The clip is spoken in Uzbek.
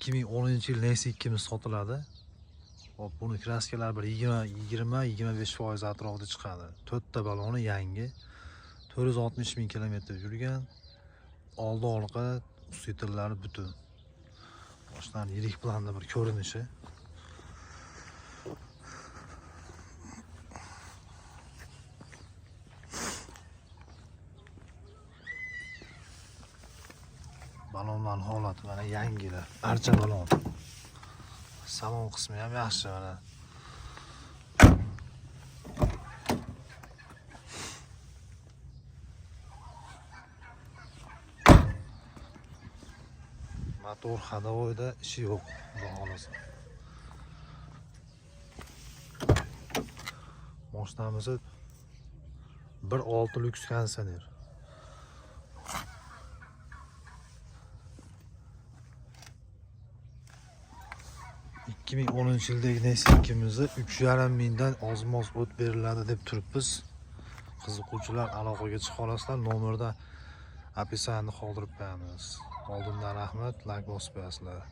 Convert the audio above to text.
2010-yil Nexia 2'miz sotiladi. Hop, buni kraskalar bir 20-25% atrofida chiqadi. 4 ta baloni yangi. 460 ming kilometr yurgan. Oldi orqa ustitlari butun. Boshdan yirik planda bir ko'rinishi. Balonlarning holati mana yangilar. Archa balon. Salon qismi ham yaxshi mana. Motor hadovoyda ishi yo'q, xudo xolasa. Mashinamiz 1.6 lyuks konditsioner. yildagi Nexia 2'mizni 3,5 mingdan ozmoz o't beriladi deb turibmiz. Qiziquvchilar aloqaga chiqa olasizlar. Nomerda описание qoldirib qo'yamiz. Oldindan rahmat, like bosib qo'yasizlar.